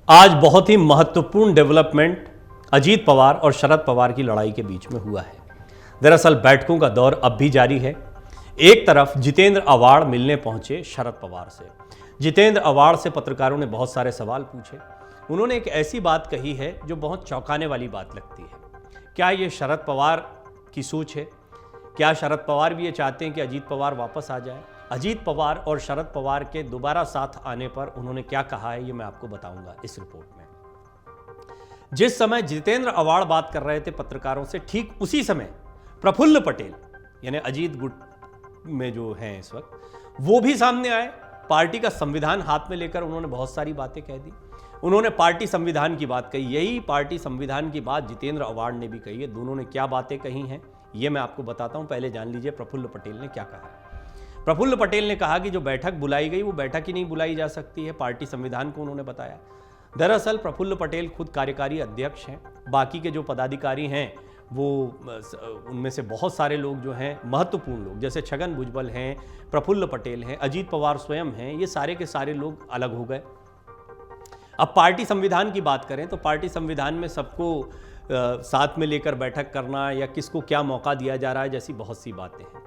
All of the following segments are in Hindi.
आज बहुत ही महत्वपूर्ण डेवलपमेंट अजीत पवार और शरद पवार की लड़ाई के बीच में हुआ है। दरअसल बैठकों का दौर अब भी जारी है। एक तरफ जितेंद्र अवार्ड मिलने पहुंचे शरद पवार से। जितेंद्र अवार्ड से पत्रकारों ने बहुत सारे सवाल पूछे। उन्होंने एक ऐसी बात कही है जो बहुत चौंकाने वाली बात लगती है। क्या ये शरद पवार की सोच है? क्या शरद पवार भी ये चाहते हैं कि अजीत पवार वापस आ जाए? अजीत पवार और शरद पवार के दोबारा साथ आने पर उन्होंने क्या कहा है, ये मैं आपको बताऊंगा इस रिपोर्ट में। जिस समय जितेंद्र अवार्ड बात कर रहे थे पत्रकारों से, ठीक उसी समय प्रफुल्ल पटेल यानी अजीत गुट में जो हैं इस वक्त, वो भी सामने आए। पार्टी का संविधान हाथ में लेकर उन्होंने बहुत सारी बातें कह दी। उन्होंने पार्टी संविधान की बात कही। यही पार्टी संविधान की बात जितेंद्र अवार्ड ने भी कही है। दोनों ने क्या बातें कही हैं ये मैं आपको बताता हूं। पहले जान लीजिए प्रफुल्ल पटेल ने क्या कहा। प्रफुल्ल पटेल ने कहा कि जो बैठक बुलाई गई वो बैठक ही नहीं बुलाई जा सकती है। पार्टी संविधान को उन्होंने बताया। दरअसल प्रफुल्ल पटेल खुद कार्यकारी अध्यक्ष हैं। बाकी के जो पदाधिकारी हैं वो उनमें से बहुत सारे लोग जो हैं महत्वपूर्ण लोग, जैसे छगन भुजबल हैं, प्रफुल्ल पटेल हैं, अजीत पवार स्वयं हैं, ये सारे के सारे लोग अलग हो गए। अब पार्टी संविधान की बात करें तो पार्टी संविधान में सबको साथ में लेकर बैठक करना या किसको क्या मौका दिया जा रहा है जैसी बहुत सी बातें हैं।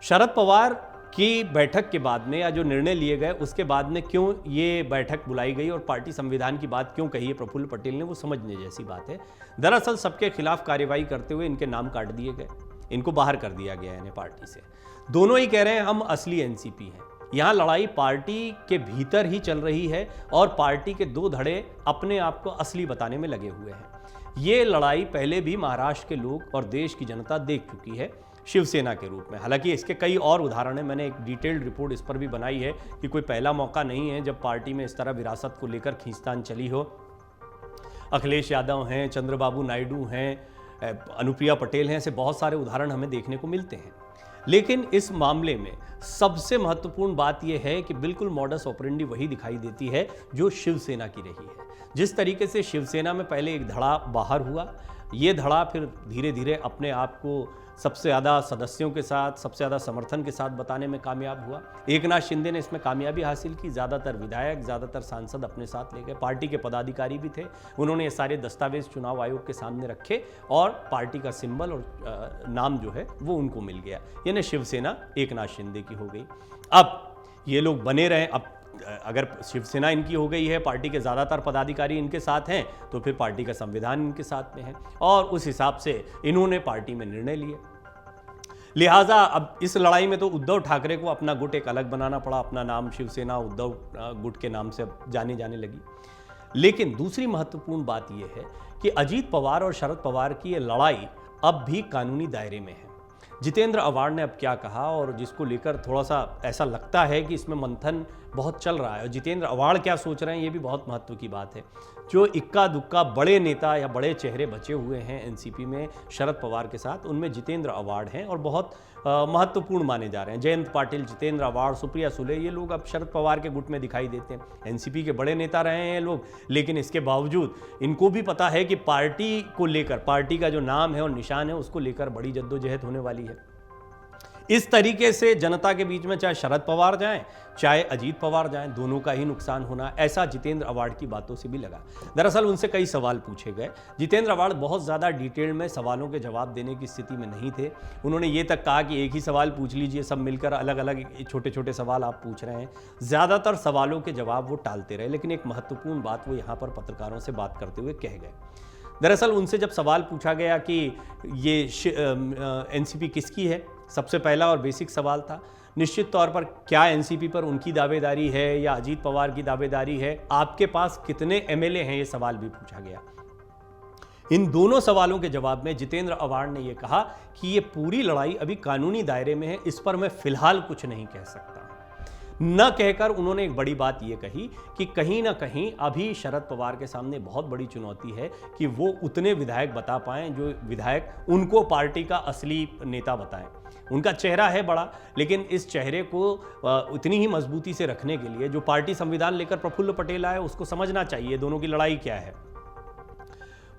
शरद पवार की बैठक के बाद में या जो निर्णय लिए गए उसके बाद में क्यों ये बैठक बुलाई गई और पार्टी संविधान की बात क्यों कही है प्रफुल्ल पटेल ने, वो समझने जैसी बात है। दरअसल सबके खिलाफ कार्रवाई करते हुए इनके नाम काट दिए गए, इनको बाहर कर दिया गया है पार्टी से। दोनों ही कह रहे हैं हम असली एनसीपी हैं। यहाँ लड़ाई पार्टी के भीतर ही चल रही है और पार्टी के दो धड़े अपने आप को असली बताने में लगे हुए हैं। ये लड़ाई पहले भी महाराष्ट्र के लोग और देश की जनता देख चुकी है शिवसेना के रूप में। हालांकि इसके कई और उदाहरण हैं। मैंने एक डिटेल्ड रिपोर्ट इस पर भी बनाई है कि कोई पहला मौका नहीं है जब पार्टी में इस तरह विरासत को लेकर खींचतान चली हो। अखिलेश यादव हैं, चंद्रबाबू नायडू हैं, अनुप्रिया पटेल हैं, ऐसे बहुत सारे उदाहरण हमें देखने को मिलते हैं। लेकिन इस मामले में सबसे महत्वपूर्ण बात यह है कि बिल्कुल मॉडस ऑपरेंडी वही दिखाई देती है जो शिवसेना की रही है। जिस तरीके से शिवसेना में पहले एक धड़ा बाहर हुआ, ये धड़ा फिर धीरे धीरे अपने आप को सबसे ज़्यादा सदस्यों के साथ, सबसे ज़्यादा समर्थन के साथ बताने में कामयाब हुआ। एकनाथ शिंदे ने इसमें कामयाबी हासिल की। ज़्यादातर विधायक, ज़्यादातर सांसद अपने साथ ले गए। पार्टी के पदाधिकारी भी थे। उन्होंने ये सारे दस्तावेज चुनाव आयोग के सामने रखे और पार्टी का सिंबल और नाम जो है वो उनको मिल गया। यानी शिवसेना एकनाथ शिंदे की हो गई। अब ये लोग बने रहे। अब अगर शिवसेना इनकी हो गई है, पार्टी के ज़्यादातर पदाधिकारी इनके साथ हैं, तो फिर पार्टी का संविधान इनके साथ में है और उस हिसाब से इन्होंने पार्टी में निर्णय लिए। लिहाजा अब इस लड़ाई में तो उद्धव ठाकरे को अपना गुट एक अलग बनाना पड़ा। अपना नाम शिवसेना उद्धव गुट के नाम से अब जाने लगी। लेकिन दूसरी महत्वपूर्ण बात यह है कि अजीत पवार और शरद पवार की ये लड़ाई अब भी कानूनी दायरे में है। जितेंद्र अवार्ड ने अब क्या कहा और जिसको लेकर थोड़ा सा ऐसा लगता है कि इसमें मंथन बहुत चल रहा है और जितेंद्र अवार्ड क्या सोच रहे हैं ये भी बहुत महत्व की बात है। जो इक्का दुक्का बड़े नेता या बड़े चेहरे बचे हुए हैं एनसीपी में शरद पवार के साथ, उनमें जितेंद्र अवार्ड हैं और बहुत महत्वपूर्ण माने जा रहे हैं। जयंत पाटिल, जितेंद्र अवार्ड, सुप्रिया सुले, ये लोग अब शरद पवार के गुट में दिखाई देते हैं। एनसीपी के बड़े नेता रहे हैं लोग, लेकिन इसके बावजूद इनको भी पता है कि पार्टी को लेकर, पार्टी का जो नाम है और निशान है उसको लेकर बड़ी जद्दोजहद होने वाली है। इस तरीके से जनता के बीच में चाहे शरद पवार जाएं चाहे अजीत पवार जाएं, दोनों का ही नुकसान होना, ऐसा जितेंद्र अवार्ड की बातों से भी लगा। दरअसल उनसे कई सवाल पूछे गए। जितेंद्र अवार्ड बहुत ज़्यादा डिटेल में सवालों के जवाब देने की स्थिति में नहीं थे। उन्होंने ये तक कहा कि एक ही सवाल पूछ लीजिए, सब मिलकर अलग अलग छोटे छोटे सवाल आप पूछ रहे हैं। ज़्यादातर सवालों के जवाब वो टालते रहे, लेकिन एक महत्वपूर्ण बात वो यहाँ पर पत्रकारों से बात करते हुए कह गए। दरअसल उनसे जब सवाल पूछा गया कि ये एनसीपी किसकी है, सबसे पहला और बेसिक सवाल था निश्चित तौर पर क्या एनसीपी पर उनकी दावेदारी है या अजीत पवार की दावेदारी है, आपके पास कितने एमएलए हैं, ये सवाल भी पूछा गया। इन दोनों सवालों के जवाब में जितेंद्र अवार्ड ने यह कहा कि ये पूरी लड़ाई अभी कानूनी दायरे में है, इस पर मैं फिलहाल कुछ नहीं कह सकता। न कहकर उन्होंने एक बड़ी बात यह कही कि कहीं ना कहीं अभी शरद पवार के सामने बहुत बड़ी चुनौती है कि वो उतने विधायक बता पाएं जो विधायक उनको पार्टी का असली नेता बताएं। उनका चेहरा है बड़ा, लेकिन इस चेहरे को उतनी ही मजबूती से रखने के लिए जो पार्टी संविधान लेकर प्रफुल्ल पटेल आए उसको समझना चाहिए दोनों की लड़ाई क्या है।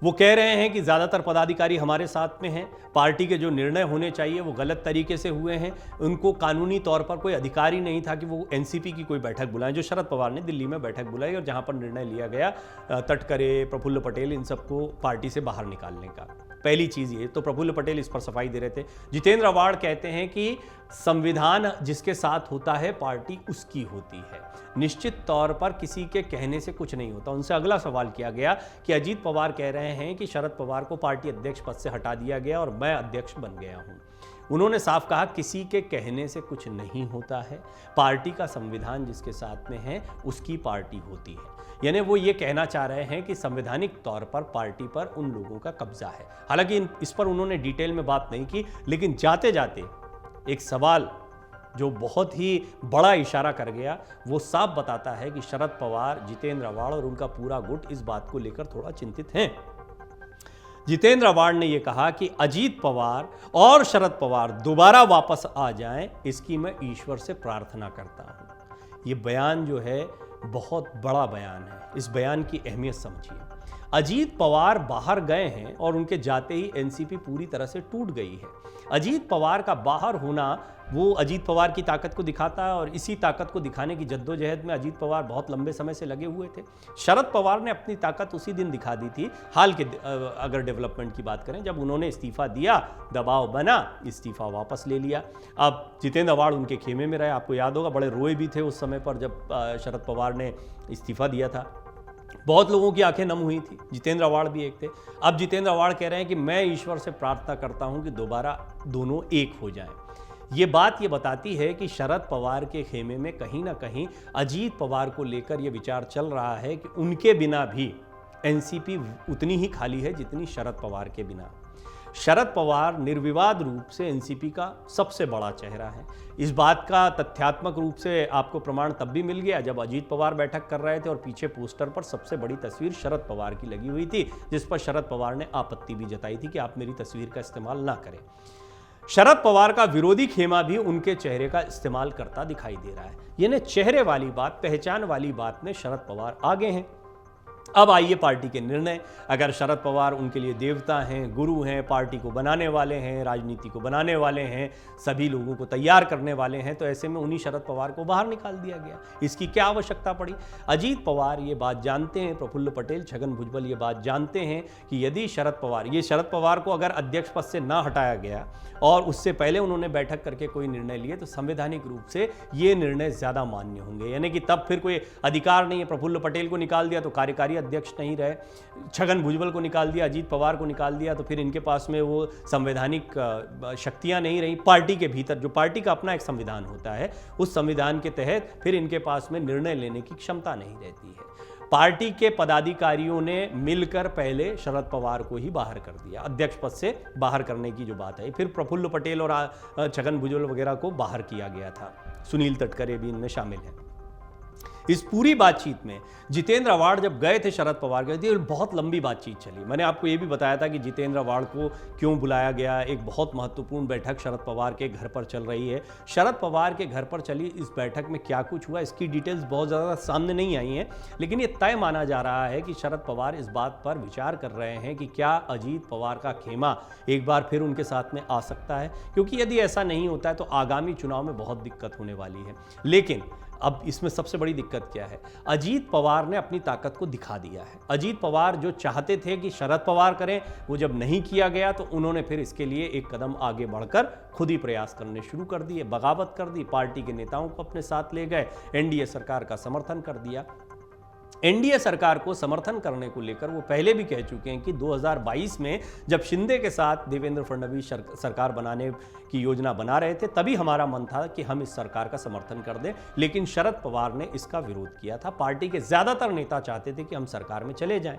वो कह रहे हैं कि ज़्यादातर पदाधिकारी हमारे साथ में हैं, पार्टी के जो निर्णय होने चाहिए वो गलत तरीके से हुए हैं, उनको कानूनी तौर पर कोई अधिकार ही नहीं था कि वो एनसीपी की कोई बैठक बुलाएं, जो शरद पवार ने दिल्ली में बैठक बुलाई और जहां पर निर्णय लिया गया तटकरे, प्रफुल्ल पटेल, इन सबको पार्टी से बाहर निकालने का। पहली चीज़ ये तो प्रफुल्ल पटेल इस पर सफाई दे रहे थे। जितेंद्र आवाड़ कहते हैं कि संविधान जिसके साथ होता है पार्टी उसकी होती है, निश्चित तौर पर किसी के कहने से कुछ नहीं होता। उनसे अगला सवाल किया गया कि अजीत पवार कह रहे हैं कि शरद पवार को पार्टी अध्यक्ष पद से हटा दिया गया और मैं अध्यक्ष बन गया हूं। उन्होंने साफ कहा किसी के कहने से कुछ नहीं होता है, पार्टी का संविधान जिसके साथ में है उसकी पार्टी होती है। यानी वो ये कहना चाह रहे हैं कि संवैधानिक तौर पर पार्टी पर उन लोगों का कब्जा है। हालांकि इस पर उन्होंने डिटेल में बात नहीं की, लेकिन जाते जाते एक सवाल जो बहुत ही बड़ा इशारा कर गया, वो साफ बताता है कि शरद पवार, जितेंद्र आवाड़ और उनका पूरा गुट इस बात को लेकर थोड़ा चिंतित हैं। जितेंद्र आवाड़ ने यह कहा कि अजीत पवार और शरद पवार दोबारा वापस आ जाएं, इसकी मैं ईश्वर से प्रार्थना करता हूं। यह बयान जो है बहुत बड़ा बयान है, इस बयान की अहमियत समझिए। अजीत पवार बाहर गए हैं और उनके जाते ही एनसीपी पूरी तरह से टूट गई है। अजीत पवार का बाहर होना वो अजीत पवार की ताकत को दिखाता है और इसी ताकत को दिखाने की जद्दोजहद में अजीत पवार बहुत लंबे समय से लगे हुए थे। शरद पवार ने अपनी ताकत उसी दिन दिखा दी थी, हाल के अगर डेवलपमेंट की बात करें, जब उन्होंने इस्तीफा दिया, दबाव बना, इस्तीफा वापस ले लिया। अब जितेंद्र आवाड़ उनके खेमे में रहे। आपको याद होगा बड़े रोए भी थे उस समय पर जब शरद पवार ने इस्तीफा दिया था। बहुत लोगों की आंखें नम हुई थी, जितेंद्र आवाड़ भी एक थे। अब जितेंद्र आवाड़ कह रहे हैं कि मैं ईश्वर से प्रार्थना करता हूं कि दोबारा दोनों एक हो जाएं। ये बात ये बताती है कि शरद पवार के खेमे में कहीं ना कहीं अजीत पवार को लेकर यह विचार चल रहा है कि उनके बिना भी एनसीपी उतनी ही खाली है जितनी शरद पवार के बिना। शरद पवार निर्विवाद रूप से एनसीपी का सबसे बड़ा चेहरा है। इस बात का तथ्यात्मक रूप से आपको प्रमाण तब भी मिल गया जब अजीत पवार बैठक कर रहे थे और पीछे पोस्टर पर सबसे बड़ी तस्वीर शरद पवार की लगी हुई थी, जिस पर शरद पवार ने आपत्ति भी जताई थी कि आप मेरी तस्वीर का इस्तेमाल ना करें। शरद पवार का विरोधी खेमा भी उनके चेहरे का इस्तेमाल करता दिखाई दे रहा है। यानी चेहरे वाली बात, पहचान वाली बात में शरद पवार आगे हैं। अब आइए पार्टी के निर्णय। अगर शरद पवार उनके लिए देवता हैं, गुरु हैं, पार्टी को बनाने वाले हैं, राजनीति को बनाने वाले हैं, सभी लोगों को तैयार करने वाले हैं, तो ऐसे में उन्हीं शरद पवार को बाहर निकाल दिया गया। इसकी क्या आवश्यकता पड़ी? अजीत पवार ये बात जानते हैं, प्रफुल्ल पटेल, छगन भुजबल ये बात जानते हैं कि यदि शरद पवार को अगर अध्यक्ष पद से ना हटाया गया और उससे पहले उन्होंने बैठक करके कोई निर्णय लिए, तो संवैधानिक रूप से ये निर्णय ज्यादा मान्य होंगे। यानी कि तब फिर कोई अधिकार नहीं है। प्रफुल्ल पटेल को निकाल दिया तो कार्यकारी अध्यक्ष नहीं रहे, छगन भुजबल को निकाल दिया, अजीत पवार को निकाल दिया तो फिर इनके पास में वो संवैधानिक शक्तियां नहीं रही। पार्टी के भीतर जो पार्टी का अपना एक संविधान होता है, उस संविधान के तहत फिर इनके पास में निर्णय लेने की क्षमता नहीं रहती है। पार्टी के पदाधिकारियों ने मिलकर पहले शरद पवार को ही बाहर कर दिया, अध्यक्ष पद से बाहर करने की जो बात है। फिर प्रफुल्ल पटेल और छगन भुजबल वगैरह को बाहर किया गया था, सुनील तटकरे भी इनमें शामिल हैं। इस पूरी बातचीत में जितेंद्र आवाड़ जब गए थे शरद पवार गए थे, बहुत लंबी बातचीत चली। मैंने आपको ये भी बताया था कि जितेंद्र आवाड़ को क्यों बुलाया गया। एक बहुत महत्वपूर्ण बैठक शरद पवार के घर पर चल रही है। शरद पवार के घर पर चली इस बैठक में क्या कुछ हुआ, इसकी डिटेल्स बहुत ज़्यादा सामने नहीं आई हैं, लेकिन ये तय माना जा रहा है कि शरद पवार इस बात पर विचार कर रहे हैं कि क्या अजीत पवार का खेमा एक बार फिर उनके साथ में आ सकता है, क्योंकि यदि ऐसा नहीं होता है तो आगामी चुनाव में बहुत दिक्कत होने वाली है। लेकिन अब इसमें सबसे बड़ी दिक्कत क्या है? अजीत पवार ने अपनी ताकत को दिखा दिया है। अजीत पवार जो चाहते थे कि शरद पवार करें, वो जब नहीं किया गया तो उन्होंने फिर इसके लिए एक कदम आगे बढ़कर खुद ही प्रयास करने शुरू कर दिए, बगावत कर दी, पार्टी के नेताओं को अपने साथ ले गए, एनडीए सरकार का समर्थन कर दिया। एनडीए सरकार को समर्थन करने को लेकर वो पहले भी कह चुके हैं कि 2022 में जब शिंदे के साथ देवेंद्र फडणवीस सरकार बनाने की योजना बना रहे थे, तभी हमारा मन था कि हम इस सरकार का समर्थन कर दें, लेकिन शरद पवार ने इसका विरोध किया था। पार्टी के ज्यादातर नेता चाहते थे कि हम सरकार में चले जाएं।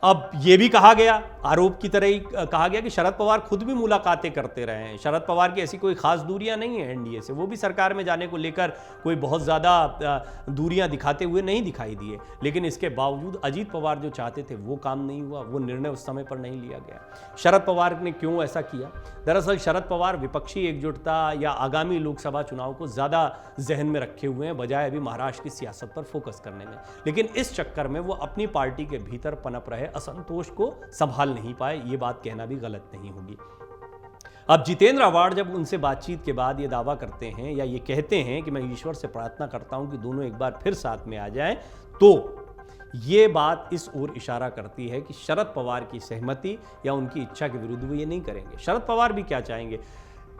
अब ये भी कहा गया, आरोप की तरह ही कहा गया कि शरद पवार खुद भी मुलाकातें करते रहे हैं। शरद पवार की ऐसी कोई खास दूरियां नहीं है एनडीए से, वो भी सरकार में जाने को लेकर कोई बहुत ज़्यादा दूरियां दिखाते हुए नहीं दिखाई दिए। लेकिन इसके बावजूद अजीत पवार जो चाहते थे वो काम नहीं हुआ, वो निर्णय उस समय पर नहीं लिया गया। शरद पवार ने क्यों ऐसा किया? दरअसल शरद पवार विपक्षी एकजुटता या आगामी लोकसभा चुनाव को ज़्यादा जहन में रखे हुए हैं, बजाय अभी महाराष्ट्र की सियासत पर फोकस करने में। लेकिन इस चक्कर में वो अपनी पार्टी के भीतर पनप रहे असंतोष को संभाल नहीं पाए, ये बात कहना भी गलत नहीं होगी। अब जितेंद्र आव्हाड जब उनसे बातचीत के बाद ये दावा करते हैं या ये कहते हैं कि मैं ईश्वर से प्रार्थना करता हूं कि दोनों एक बार फिर साथ में आ जाएं, तो ये बात इस ओर इशारा करती है कि शरद पवार की सहमति या उनकी इच्छा के विरुद्ध वो ये नहीं करेंगे। शरद पवार भी क्या चाहेंगे?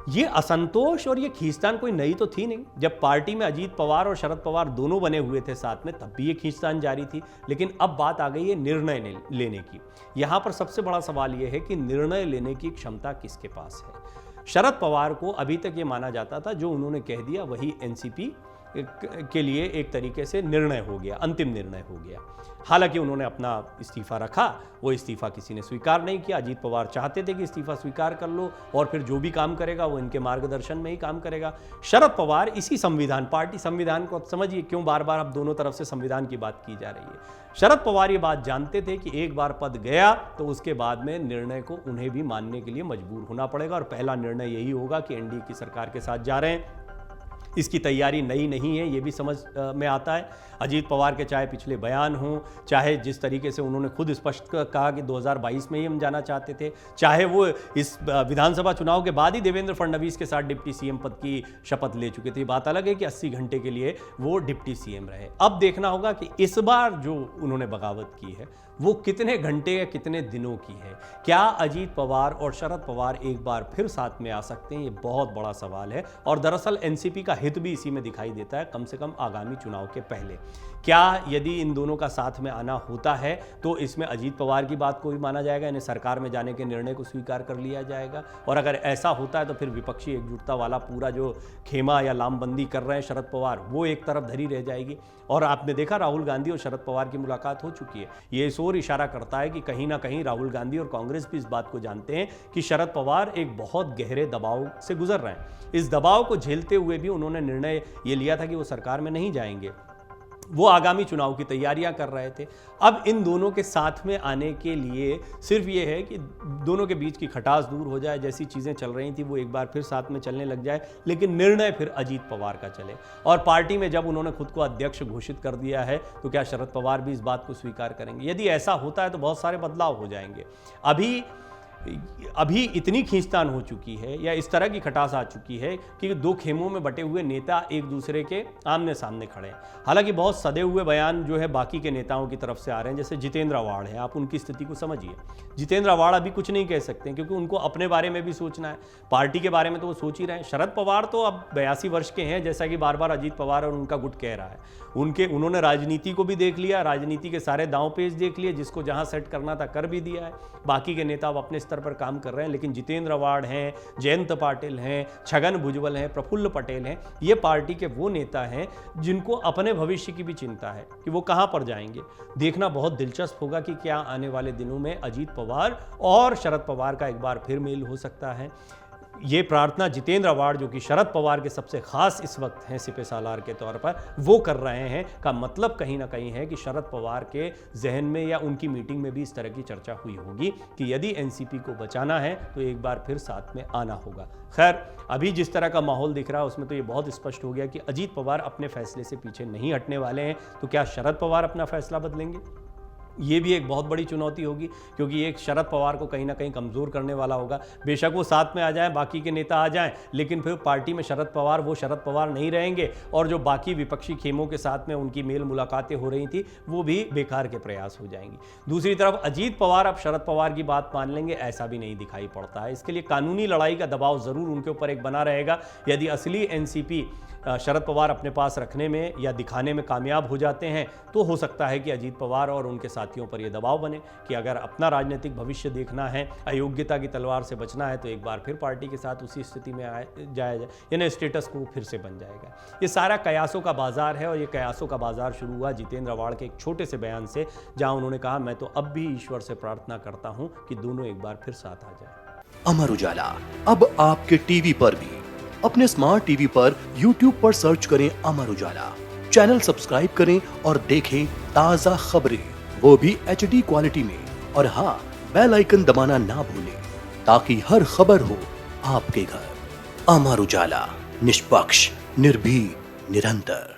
ये असंतोष और ये खींचतान कोई नई तो थी नहीं। जब पार्टी में अजीत पवार और शरद पवार दोनों बने हुए थे साथ में, तब भी ये खींचतान जारी थी। लेकिन अब बात आ गई है निर्णय लेने की। यहां पर सबसे बड़ा सवाल यह है कि निर्णय लेने की क्षमता किसके पास है। शरद पवार को अभी तक ये माना जाता था जो उन्होंने कह दिया वही एनसीपी के लिए एक तरीके से निर्णय हो गया, अंतिम निर्णय हो गया। हालांकि उन्होंने अपना इस्तीफा रखा, वो इस्तीफा किसी ने स्वीकार नहीं किया। अजीत पवार चाहते थे कि इस्तीफा स्वीकार कर लो और फिर जो भी काम करेगा वो इनके मार्गदर्शन में ही काम करेगा। शरद पवार इसी संविधान, पार्टी संविधान को अब समझिए क्यों बार बार अब दोनों तरफ से संविधान की बात की जा रही है। शरद पवार ये बात जानते थे कि एक बार पद गया तो उसके बाद में निर्णय को उन्हें भी मानने के लिए मजबूर होना पड़ेगा और पहला निर्णय यही होगा कि एनडीए की सरकार के साथ जा रहे हैं। इसकी तैयारी नई नहीं है, ये भी समझ में आता है। अजीत पवार के चाहे पिछले बयान हों, चाहे जिस तरीके से उन्होंने खुद स्पष्ट कहा कि 2022 में ही हम जाना चाहते थे, चाहे वो इस विधानसभा चुनाव के बाद ही देवेंद्र फडणवीस के साथ डिप्टी सीएम पद की शपथ ले चुके थे। बात अलग है कि 80 घंटे के लिए वो डिप्टी सीएम रहे। अब देखना होगा कि इस बार जो उन्होंने बगावत की है वो कितने घंटे या कितने दिनों की है। क्या अजीत पवार और शरद पवार एक बार फिर साथ में आ सकते हैं? ये बहुत बड़ा सवाल है और दरअसल एनसीपी का हित भी इसी में दिखाई देता है, कम से कम आगामी चुनाव के पहले। क्या यदि इन दोनों का साथ में आना होता है तो इसमें अजीत पवार की बात को भी माना जाएगा, इन्हें सरकार में जाने के निर्णय को स्वीकार कर लिया जाएगा? और अगर ऐसा होता है तो फिर विपक्षी एकजुटता वाला पूरा जो खेमा या लामबंदी कर रहे हैं शरद पवार, वो एक तरफ धरी रह जाएगी। और आपने देखा राहुल गांधी और शरद पवार की मुलाकात हो चुकी है। ये इस ओर इशारा करता है कि कहीं ना कहीं राहुल गांधी और कांग्रेस भी इस बात को जानते हैं कि शरद पवार एक बहुत गहरे दबाव से गुजर रहे हैं। इस दबाव को झेलते हुए भी उन्होंने निर्णय ये लिया था कि वो सरकार में नहीं जाएंगे, वो आगामी चुनाव की तैयारियां कर रहे थे। अब इन दोनों के साथ में आने के लिए सिर्फ ये है कि दोनों के बीच की खटास दूर हो जाए, जैसी चीज़ें चल रही थी वो एक बार फिर साथ में चलने लग जाए, लेकिन निर्णय फिर अजीत पवार का चले। और पार्टी में जब उन्होंने खुद को अध्यक्ष घोषित कर दिया है तो क्या शरद पवार भी इस बात को स्वीकार करेंगे? यदि ऐसा होता है तो बहुत सारे बदलाव हो जाएंगे। अभी इतनी खींचतान हो चुकी है या इस तरह की खटास आ चुकी है कि दो खेमों में बटे हुए नेता एक दूसरे के आमने सामने खड़े हैं। हालांकि बहुत सदे हुए बयान जो है बाकी के नेताओं की तरफ से आ रहे हैं, जैसे जितेंद्र आव्हाड है, आप उनकी स्थिति को समझिए। जितेंद्र आव्हाड अभी कुछ नहीं कह सकते क्योंकि उनको अपने बारे में भी सोचना है, पार्टी के बारे में तो वो सोच ही रहे हैं। शरद पवार तो अब 82 वर्ष के हैं, जैसा कि बार बार अजीत पवार और उनका गुट कह रहा है। उन्होंने राजनीति को भी देख लिया, राजनीति के सारे दांव पेच देख लिए, जिसको जहां सेट करना था कर भी दिया है। बाकी के नेता अब अपने स्तर पर काम कर रहे हैं, लेकिन जितेंद्र आव्हाड हैं, जयंत पाटिल हैं, छगन भुजबल हैं, प्रफुल्ल पटेल हैं, ये पार्टी के वो नेता हैं जिनको अपने भविष्य की भी चिंता है कि वो कहां पर जाएंगे। देखना बहुत दिलचस्प होगा कि क्या आने वाले दिनों में अजीत पवार और शरद पवार का एक बार फिर मेल हो सकता है। ये प्रार्थना जितेंद्र आव्हाड, जो कि शरद पवार के सबसे खास इस वक्त हैं सिपह सालार के तौर पर, वो कर रहे हैं, का मतलब कहीं ना कहीं है कि शरद पवार के जहन में या उनकी मीटिंग में भी इस तरह की चर्चा हुई होगी कि यदि एनसीपी को बचाना है तो एक बार फिर साथ में आना होगा। खैर, अभी जिस तरह का माहौल दिख रहा है उसमें तो ये बहुत स्पष्ट हो गया कि अजीत पवार अपने फैसले से पीछे नहीं हटने वाले हैं। तो क्या शरद पवार अपना फैसला बदलेंगे? ये भी एक बहुत बड़ी चुनौती होगी, क्योंकि एक शरद पवार को कहीं ना कहीं कमज़ोर करने वाला होगा। बेशक वो साथ में आ जाएं, बाकी के नेता आ जाएं, लेकिन फिर पार्टी में शरद पवार वो शरद पवार नहीं रहेंगे और जो बाकी विपक्षी खेमों के साथ में उनकी मेल मुलाकातें हो रही थी वो भी बेकार के प्रयास हो जाएंगी। दूसरी तरफ अजीत पवार अब शरद पवार की बात मान लेंगे, ऐसा भी नहीं दिखाई पड़ता है। इसके लिए कानूनी लड़ाई का दबाव ज़रूर उनके ऊपर एक बना रहेगा। यदि असली एनसीपी शरद पवार अपने पास रखने में या दिखाने में कामयाब हो जाते हैं तो हो सकता है कि अजीत पवार और उनके साथियों पर यह दबाव बने कि अगर अपना राजनीतिक भविष्य देखना है, अयोग्यता की तलवार से बचना है, तो एक बार फिर पार्टी के साथ उसी स्थिति में जाया जाए, यानी स्टेटस को फिर से बन जाएगा। ये सारा कयासों का बाजार है और ये कयासों का बाजार शुरू हुआ जितेंद्र आव्हाड के एक छोटे से बयान से, जहां उन्होंने कहा, मैं तो अब भी ईश्वर से प्रार्थना करता हूं कि दोनों एक बार फिर साथ आ जाए। अमर उजाला अब आपके टीवी पर भी। अपने स्मार्ट टीवी पर YouTube पर सर्च करें अमर उजाला, चैनल सब्सक्राइब करें और देखें ताजा खबरें, वो भी HD क्वालिटी में। और हाँ, बेल आइकन दबाना ना भूलें ताकि हर खबर हो आपके घर। अमर उजाला, निष्पक्ष, निर्भीक, निरंतर।